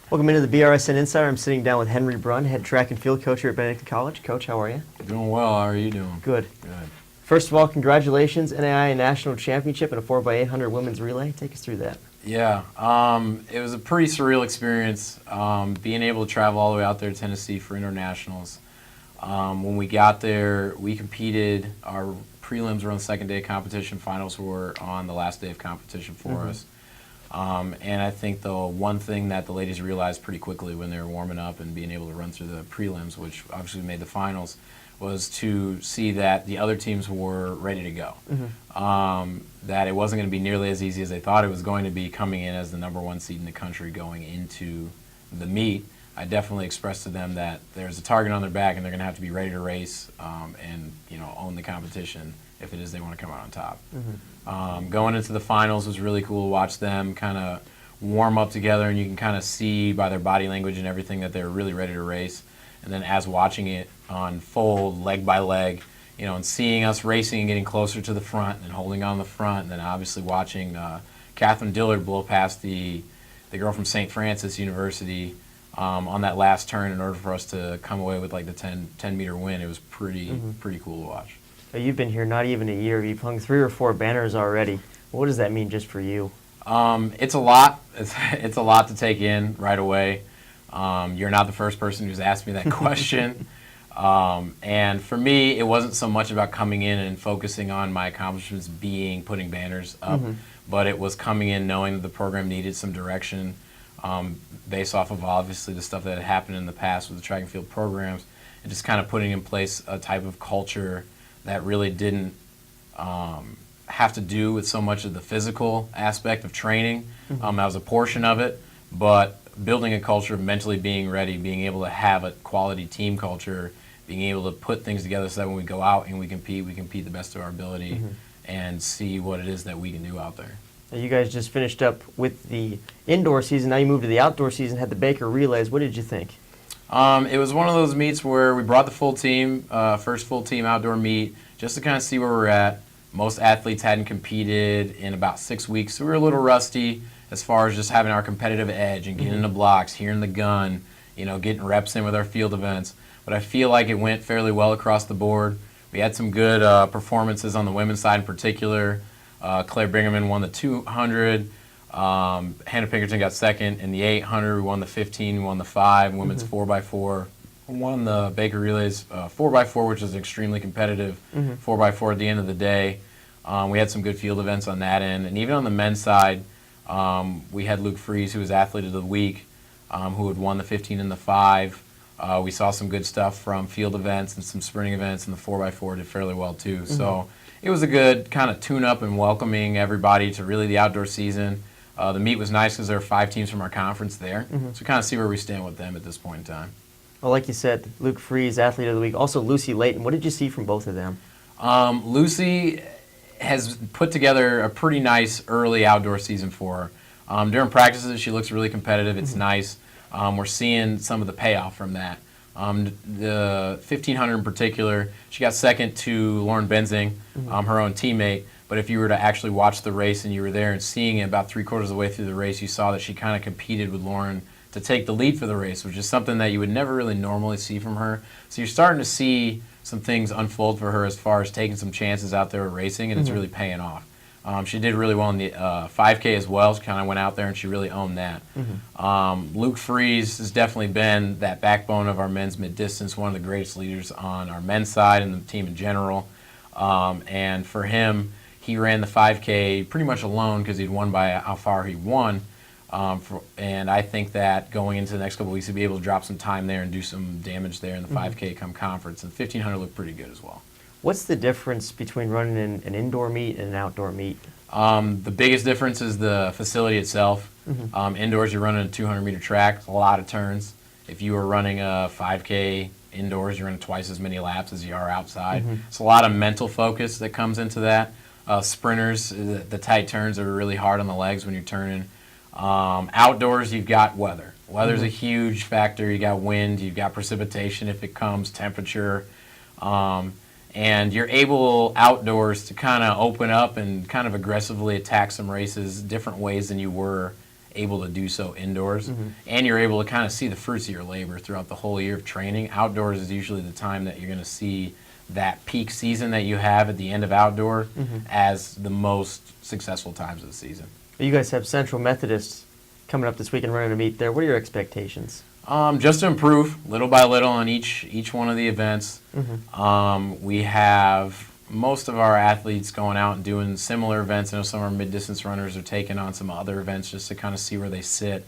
Welcome into the BRSN Insider. I'm sitting down with Henry Brun, head track and field coach here at Benedictine College. Coach, how are you? Doing well. How are you doing? Good. Good. First of all, congratulations, NAIA National Championship in a 4x800 women's relay. Take us through that. Yeah, it was a pretty surreal experience, being able to travel all the way out there to Tennessee for internationals. When we got there, we competed. Our prelims were on the second day of competition. Finals were on the last day of competition for us. And I think the one thing that the ladies realized pretty quickly when they were warming up and being able to run through the prelims, which obviously made the finals, was to see that the other teams were ready to go. That it wasn't going to be nearly as easy as they thought it was going to be coming in as the #1 seed in the country going into the meet. I definitely expressed to them that there's a target on their back and they're going to have to be ready to race and own the competition if it is they want to come out on top. Going into the finals was really cool to watch them kind of warm up together, and you can kind of see by their body language and everything that they were really ready to race. And then as watching it unfold leg by leg, and seeing us racing and getting closer to the front and holding on the front, and then obviously watching Catherine Dillard blow past the girl from St. Francis University on that last turn in order for us to come away with like the 10-meter win. It was pretty cool to watch. You've been here not even a year. You've hung 3 or 4 banners already. What does that mean just for you? It's a lot. It's a lot to take in right away. You're not the first person who's asked me that question. And for me, it wasn't so much about coming in and focusing on my accomplishments being putting banners up, but it was coming in knowing that the program needed some direction based off of obviously the stuff that had happened in the past with the track and field programs, and just kind of putting in place a type of culture that really didn't have to do with so much of the physical aspect of training. That was a portion of it, but building a culture of mentally being ready, being able to have a quality team culture, being able to put things together so that when we go out and we compete the best of our ability and see what it is that we can do out there. Now, you guys just finished up with the indoor season. Now you moved to the outdoor season, had the Baker Relays. What did you think? It was one of those meets where we brought the full team, first full team outdoor meet, just to kind of see where we're at. Most athletes hadn't competed in about 6 weeks, so we were a little rusty as far as just having our competitive edge and getting into blocks, hearing the gun, getting reps in with our field events. But I feel like it went fairly well across the board. We had some good performances on the women's side in particular. Claire Bingaman won the 200. Hannah Pinkerton got second in the 800. We won the 15. We won the 5. Women's 4x4. We won the Baker Relays 4x4, which is extremely competitive 4x4 at the end of the day. We had some good field events on that end. And even on the men's side, we had Luke Fries, who was Athlete of the Week, who had won the 15 and the 5. We saw some good stuff from field events and some sprinting events, and the 4x4 did fairly well too. So it was a good kind of tune-up and welcoming everybody to really the outdoor season. The meet was nice because there were 5 teams from our conference there. So kind of see where we stand with them at this point in time. Well, like you said, Luke Fries, Athlete of the Week, also Lucy Layton. What did you see from both of them? Lucy has put together a pretty nice early outdoor season for her. During practices, she looks really competitive. It's nice. We're seeing some of the payoff from that. The 1500 in particular, she got second to Lauren Benzing, her own teammate. But if you were to actually watch the race and you were there and seeing it about 3/4 of the way through the race, you saw that she kind of competed with Lauren to take the lead for the race, which is something that you would never really normally see from her. So you're starting to see some things unfold for her as far as taking some chances out there racing, and it's really paying off. She did really well in the 5K as well. She kind of went out there and she really owned that. Luke Fries has definitely been that backbone of our men's mid-distance, one of the greatest leaders on our men's side and the team in general. And for him, he ran the 5K pretty much alone because he'd won by how far he won. And I think that going into the next couple of weeks, he'll be able to drop some time there and do some damage there in the 5K come conference. And 1500 looked pretty good as well. What's the difference between running an indoor meet and an outdoor meet? The biggest difference is the facility itself. Indoors, you're running a 200-meter track, a lot of turns. If you were running a 5K indoors, you're running twice as many laps as you are outside. It's a lot of mental focus that comes into that. Sprinters, the tight turns are really hard on the legs when you're turning. Outdoors, you've got weather. Weather's a huge factor. You got wind, you've got precipitation if it comes, temperature. And you're able outdoors to kind of open up and kind of aggressively attack some races different ways than you were able to do so indoors, and you're able to kind of see the fruits of your labor throughout the whole year of training. Outdoors is usually the time that you're going to see that peak season that you have at the end of outdoor as the most successful times of the season. You guys have Central Methodist coming up this week and running a meet there. What are your expectations? Just to improve little by little on each one of the events. We have most of our athletes going out and doing similar events. I know some of our mid-distance runners are taking on some other events just to kind of see where they sit.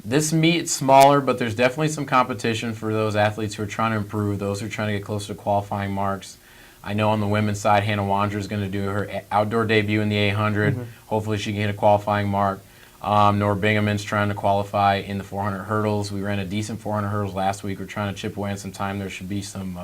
This meet's smaller, but there's definitely some competition for those athletes who are trying to improve, those who are trying to get closer to qualifying marks. I know on the women's side, Hannah Wander is going to do her outdoor debut in the 800. Hopefully she can hit a qualifying mark. Nora Bingham's trying to qualify in the 400 hurdles. We ran a decent 400 hurdles last week. We're trying to chip away on some time. There should be some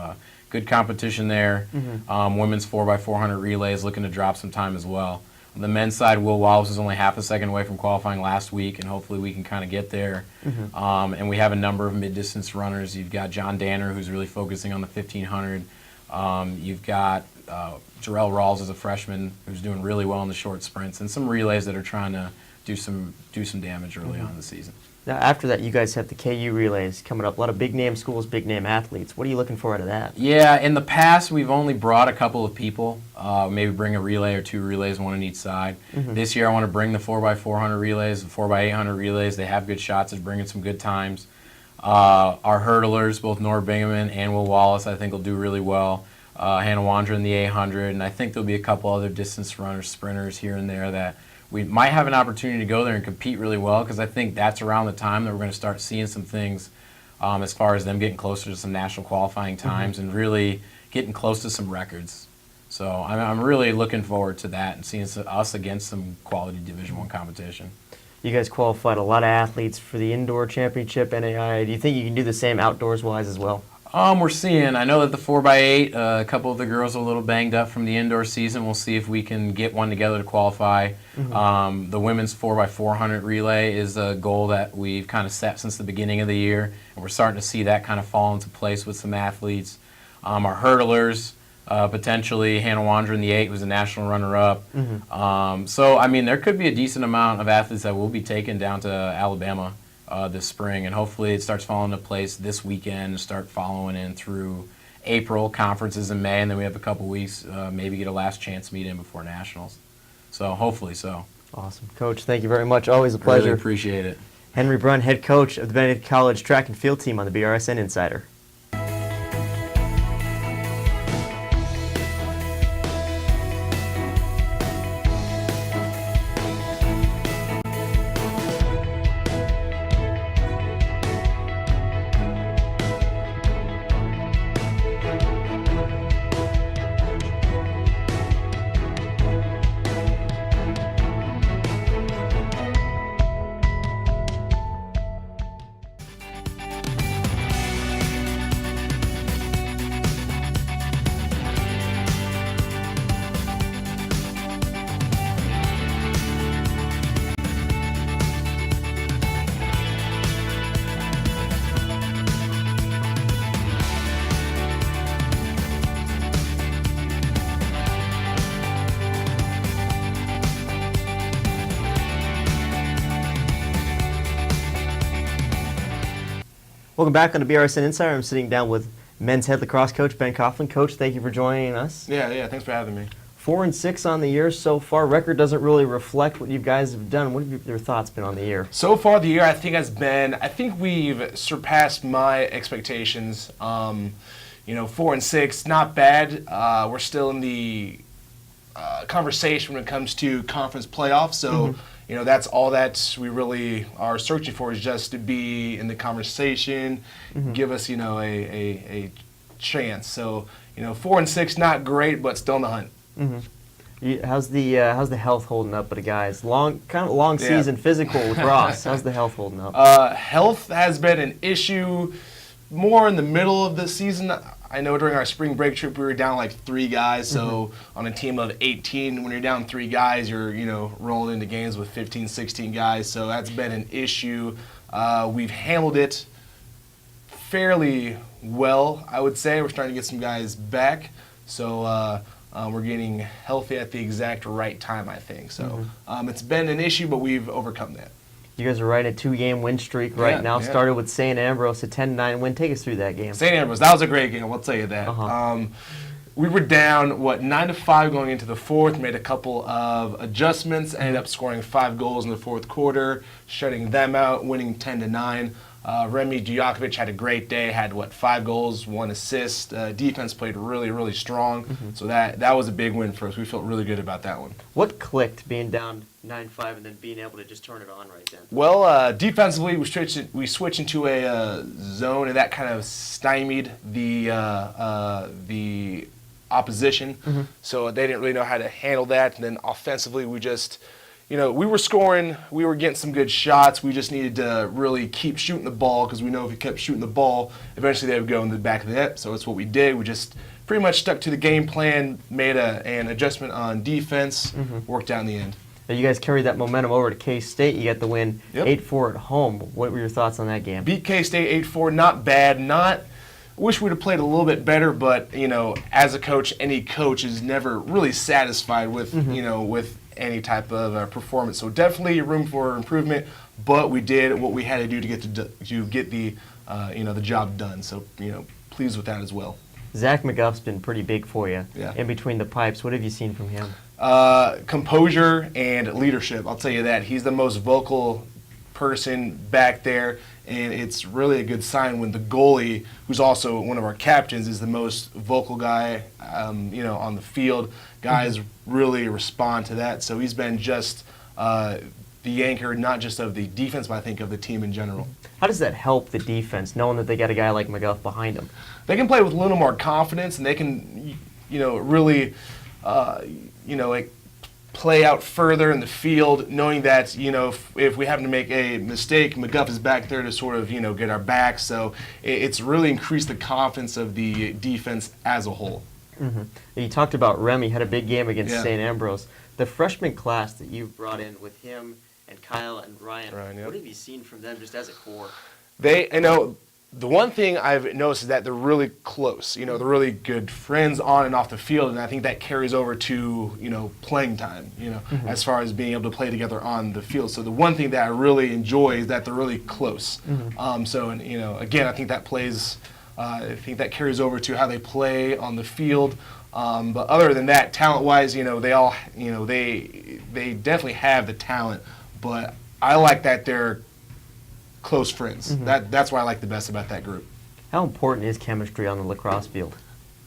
good competition there. Women's 4x400 relays looking to drop some time as well. On the men's side, Will Wallace is only half a second away from qualifying last week, and hopefully we can kind of get there. And we have a number of mid-distance runners. You've got John Danner, who's really focusing on the 1500. You've got Jarrell Rawls as a freshman who's doing really well in the short sprints, and some relays that are trying to do some damage early on in the season. Now, after that, you guys have the KU relays coming up. A lot of big-name schools, big-name athletes. What are you looking for out of that? Yeah, in the past, we've only brought a couple of people, maybe bring a relay or two relays, one on each side. This year, I want to bring the 4x400 relays, the 4x800 relays. They have good shots at bringing some good times. Our hurdlers, both Nora Bingham and Will Wallace, I think will do really well. Hannah Wander in the 800, and I think there'll be a couple other distance runners, sprinters here and there that we might have an opportunity to go there and compete really well, because I think that's around the time that we're going to start seeing some things as far as them getting closer to some national qualifying times and really getting close to some records. So I'm really looking forward to that and seeing us against some quality Division I competition. You guys qualified a lot of athletes for the indoor championship, NAI. Do you think you can do the same outdoors-wise as well? We're seeing. I know that the 4x8, a couple of the girls are a little banged up from the indoor season. We'll see if we can get one together to qualify. The women's 4x400 relay is a goal that we've kind of set since the beginning of the year, and we're starting to see that kind of fall into place with some athletes. Our hurdlers, potentially Hannah Wander in the 8 was a national runner-up. So, I mean, there could be a decent amount of athletes that will be taken down to Alabama this spring, and hopefully it starts falling into place this weekend and start following in through April, conferences in May, and then we have a couple weeks, maybe get a last chance meet in before nationals. So hopefully so. Awesome. Coach, thank you very much. Always a pleasure. Really appreciate it. Henry Brun, head coach of the Benedictine College track and field team on the BRSN Insider. Welcome back on the BRSN Insider. I'm sitting down with men's head lacrosse coach Ben Coughlin. Coach, thank you for joining us. Yeah, thanks for having me. 4-6 on the year so far. Record doesn't really reflect what you guys have done. What have your thoughts been on the year? So far, the year I think we've surpassed my expectations. 4-6, not bad. We're still in the conversation when it comes to conference playoffs. So, that's all that we really are searching for, is just to be in the conversation, give us, a chance. So, 4-6, not great, but still in the hunt. How's the health holding up with the guys? Long season, physical lacrosse. How's the health holding up? Health has been an issue more in the middle of the season. I know during our spring break trip we were down like 3 guys. So on a team of 18, when you're down 3 guys, you're rolling into games with 15, 16 guys. So that's been an issue. We've handled it fairly well, I would say. We're starting to get some guys back. So we're getting healthy at the exact right time, I think. So it's been an issue, but we've overcome that. You guys are riding a 2-game win streak right now. Started with St. Ambrose, a 10-9 win. Take us through that game. St. Ambrose, that was a great game, I'll tell you that. We were down, 9-5 going into the fourth, made a couple of adjustments, ended up scoring 5 goals in the fourth quarter, shutting them out, winning 10-9. Remy Djokovic had a great day, had 5 goals, 1 assist. Defense played really, really strong. So that was a big win for us. We felt really good about that one. What clicked being down 9-5 and then being able to just turn it on right then? Well, defensively, we switched into a zone, and that kind of stymied the opposition. So they didn't really know how to handle that. And then offensively, we just, we were scoring, we were getting some good shots. We just needed to really keep shooting the ball, because we know if we kept shooting the ball, eventually they would go in the back of the net. So that's what we did. We just pretty much stuck to the game plan, made an adjustment on defense, worked out in the end. Now you guys carried that momentum over to K-State. You got the win 8-4 at home. What were your thoughts on that game? Beat K-State 8-4, not bad. Wish we'd have played a little bit better, but as a coach, any coach is never really satisfied with with any type of performance. So definitely room for improvement, but we did what we had to do to get the the job done. So pleased with that as well. Zach McGuff's been pretty big for you. Yeah. In between the pipes, what have you seen from him? Composure and leadership. I'll tell you that. He's the most vocal person back there, and it's really a good sign when the goalie, who's also one of our captains, is the most vocal guy on the field. Guys really respond to that. So he's been just the anchor, not just of the defense, but I think of the team in general. How does that help the defense, knowing that they got a guy like McGuff behind them? They can play with a little more confidence, and they can really play out further in the field, knowing that if we happen to make a mistake, McGuff is back there to sort of get our back. So it's really increased the confidence of the defense as a whole. You talked about Remy, had a big game against St. Ambrose. The freshman class that you've brought in with him and Kyle and Ryan, what have you seen from them just as a core? The one thing I've noticed is that they're really close. They're really good friends on and off the field, and I think that carries over to playing time. As far as being able to play together on the field. So the one thing that I really enjoy is that they're really close. Again, I think that plays. I think that carries over to how they play on the field. But other than that, talent-wise, they all, they definitely have the talent. But I like that they're close friends. That's what I like the best about that group. How important is chemistry on the lacrosse field?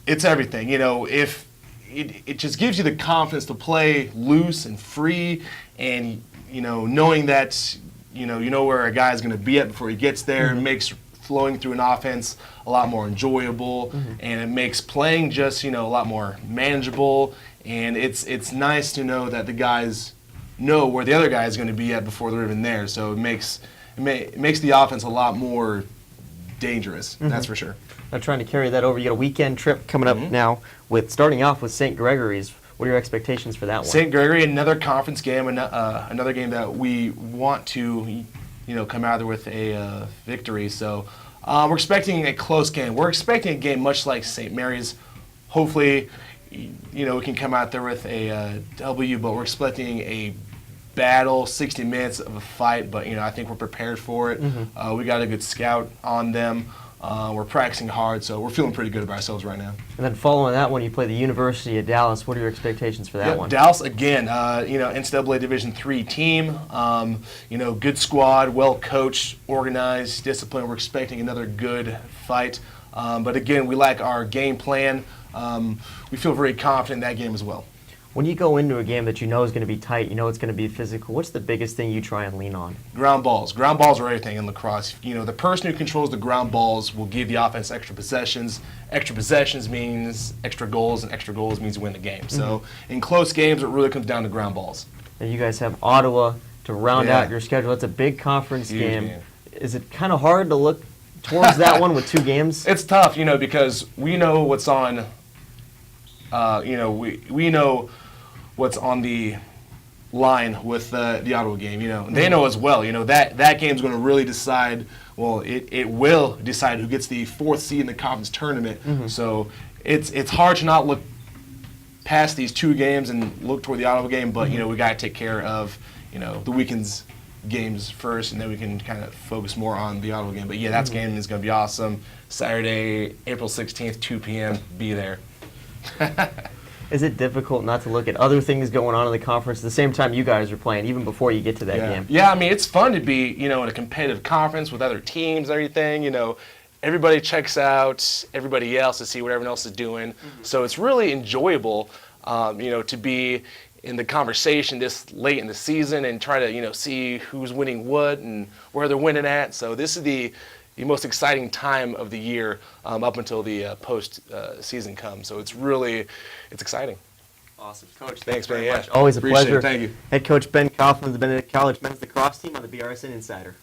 It's everything. If it just gives you the confidence to play loose and free, and knowing that you know where a guy's going to be at before he gets there, it makes flowing through an offense a lot more enjoyable, and it makes playing just a lot more manageable. And it's nice to know that the guys know where the other guy is going to be at before they're even there. So it makes the offense a lot more dangerous. That's for sure. I'm trying to carry that over. You got a weekend trip coming up now, starting off with St. Gregory's. What are your expectations for that one? St. Gregory, another conference game, another game that we want to come out there with a victory. So we're expecting a close game. We're expecting a game much like St. Mary's. Hopefully, we can come out there with a W, but we're expecting a battle, 60 minutes of a fight, but I think we're prepared for it. We got a good scout on them. We're practicing hard, so we're feeling pretty good about ourselves right now. And then following that one, you play the University of Dallas. What are your expectations for that one? Dallas, again, NCAA Division III team. Good squad, well coached, organized, disciplined. We're expecting another good fight. But again, we like our game plan. We feel very confident in that game as well. When you go into a game that is going to be tight, it's going to be physical, what's the biggest thing you try and lean on? Ground balls. Ground balls are everything in lacrosse. The person who controls the ground balls will give the offense extra possessions. Extra possessions means extra goals, and extra goals means you win the game. So in close games, it really comes down to ground balls. And you guys have Ottawa to round out your schedule. It's a big conference game. Is it kind of hard to look towards that one with 2 games? It's tough, because we know what's on, we know what's on the line with the Ottawa game. They know as well. That game's going to really decide. Well, it will decide who gets the 4th seed in the conference tournament. So it's hard to not look past these 2 games and look toward the Ottawa game, but we got to take care of the weekend's games first, and then we can kind of focus more on the Ottawa game. But yeah, that game is going to be awesome. Saturday, April 16th, 2 p.m. Be there. Is it difficult not to look at other things going on in the conference at the same time you guys are playing, even before you get to that game? Yeah, I mean, it's fun to be, in a competitive conference with other teams and everything. Everybody checks out everybody else to see what everyone else is doing. So it's really enjoyable, to be in the conversation this late in the season and try to, see who's winning what and where they're winning at. So this is the most exciting time of the year up until the post-season comes. So it's exciting. Awesome. Coach, thanks very man. much. Always a Appreciate pleasure. It. Thank you. Head coach Ben Coughlin of the Benedictine College men's lacrosse team on the BRSN Insider.